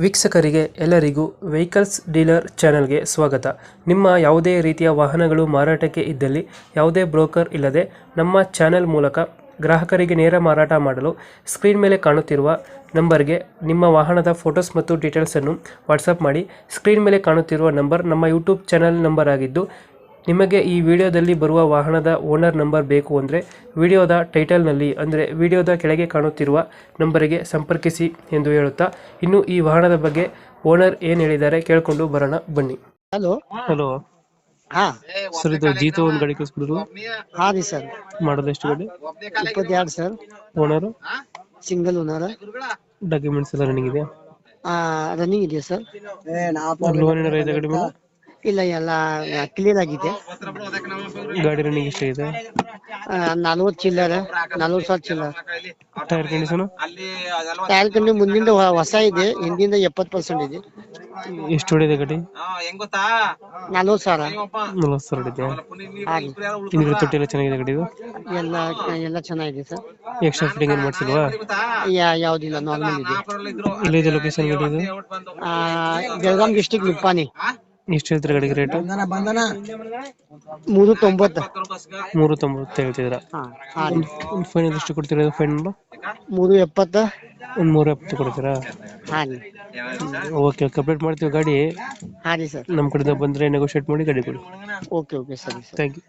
ವೀಕ್ಷಕರಿಗೆ ಎಲ್ಲರಿಗೂ vehicles dealer ಚಾನೆಲ್ಗೆ ಸ್ವಾಗತ. ನಿಮ್ಮ ಯಾವುದೇ ರೀತಿಯ ವಾಹನಗಳು ಮಾರಾಟಕ್ಕೆ ಇದ್ದಲ್ಲಿ ಯಾವುದೇ ಬ್ರೋಕರ್ ಇಲ್ಲದೆ ನಮ್ಮ ಚಾನೆಲ್ ಮೂಲಕ ಗ್ರಾಹಕರಿಗೆ ನೇರ ಮಾರಾಟ ಮಾಡಲು ಸ್ಕ್ರೀನ್ ಮೇಲೆ ಕಾಣುತ್ತಿರುವ ನಂಬರ್ಗೆ ನಿಮ್ಮ ವಾಹನದ ಫೋಟೋಸ್ ಮತ್ತು ಡೀಟೇಲ್ಸನ್ನು ವಾಟ್ಸಪ್ ಮಾಡಿ. ಸ್ಕ್ರೀನ್ ಮೇಲೆ ಕಾಣುತ್ತಿರುವ ನಂಬರ್ ನಮ್ಮ ಯೂಟ್ಯೂಬ್ ಚಾನೆಲ್ ನಂಬರ್ ಆಗಿದ್ದು, ನಿಮಗೆ ಈ ವಿಡಿಯೋದಲ್ಲಿ ಬರುವ ವಾಹನದ ಓನರ್ ನಂಬರ್ ಬೇಕು ಅಂದರೆ ವಿಡಿಯೋದ ಟೈಟಲ್ನಲ್ಲಿ ಅಂದರೆ ವಿಡಿಯೋದ ಕೆಳಗೆ ಕಾಣುತ್ತಿರುವ ನಂಬರಿಗೆ ಸಂಪರ್ಕಿಸಿ ಎಂದು ಹೇಳುತ್ತಾ, ಇನ್ನು ಈ ವಾಹನದ ಬಗ್ಗೆ ಓನರ್ ಏನು ಹೇಳಿದ್ದಾರೆ ಕೇಳಿಕೊಂಡು ಬರೋಣ ಬನ್ನಿ. ಹಲೋ. ಹಲೋ ಹಾ ಸರ್, ಇದು ಜೀತೋ ಒಂದು ಗಾಡಿ ಕಳಿಸ್ಬಿಡ್ರು. ಹಾ ರೀ ಸರ್. ಮಾಡೋದು ಎಷ್ಟು ಗಾಡಿ? 22 sir. Owner, single owner. Documents ಎಲ್ಲ ರನ್ನಿಂಗ್ ಇದೆಯಾ? ರನ್ನಿಂಗ್ ಇದೆಯಾ ಸರ್? ಲೋನ್ ಏನಾರ ಇದೆ ಗಾಡಿ ಮೇಲೆ? ಇಲ್ಲ, ಎಲ್ಲ ಕ್ಲಿಯರ್ ಆಗಿದೆ. ಗಾಡಿ ರನ್ನಿಂಗ್ ಎಷ್ಟಾಗಿದೆ? 40 ಚಿಲ್ಲರೆ, 40,000 ಚಿಲ್ಲರೆ. Tyre condition? ಟೈರ್ ಕಂಡು ಮುಂದಿಂದ ಹೊಸ ಇದೆ, ಹಿಂದಿಂದ 70% ಇದೆ. ಎಷ್ಟು ಹೊಡಿದೆ ಗಾಡಿ? 40,000. 40,000 ಹೊಡಿದೆ. ಹಾ ರೀ. ಹಿಂದ್ಗಡೆ ತೊಟ್ಟಿ ಎಲ್ಲ ಚೆನ್ನಾಗಿದೆ ಗಾಡಿದು? ಎಲ್ಲ ಚೆನ್ನಾಗಿದೆ ಸರ್. ಎಕ್ಸ್ಟ್ರಾ ಫಿಟ್ಟಿಂಗ್ ಏನು ಮಾಡಿಸಿಲ್ವಾ? ಯಾವ್ದಿಲ್ಲ, ನಾರ್ಮಲ್ ಇದೆ. ಎಲ್ಲಿದೆ ಲೊಕೇಶನ್ ಗಾಡಿ ಇದು? ಬೆಳಗಾಂ ಡಿಸ್ಟಿಕ್ ನಿಪ್ಪಾಣಿ. ಎಷ್ಟು ಹೇಳ್ತೀರಾ ಗಾಡಿಗೆ ರೇಟ್? 390. 390 ಹೇಳ್ತಿದ್ದೀರಾ? ಹಾ ರೀ. ಫೈನಲ್ ಎಷ್ಟು ಕೊಡ್ತೀರಾ ಫೈನಲ್? 370. ಒಂದು 370 ಕೊಡ್ತೀರಾ? ಹಾ ರೀ. ಓಕೆ, ಕಂಪ್ಲೀಟ್ ಮಾಡ್ತೀವಿ ಗಾಡಿ. ಹಾ ರೀ ಸರ್. ನಮ್ಮ ಕಡೆಯಿಂದ ಬಂದರೆ ನೆಗೋಷಿಯೇಟ್ ಮಾಡಿ ಗಾಡಿ ಕೊಡಿ. ಓಕೆ ಸರಿ ಸರ್. Thank you.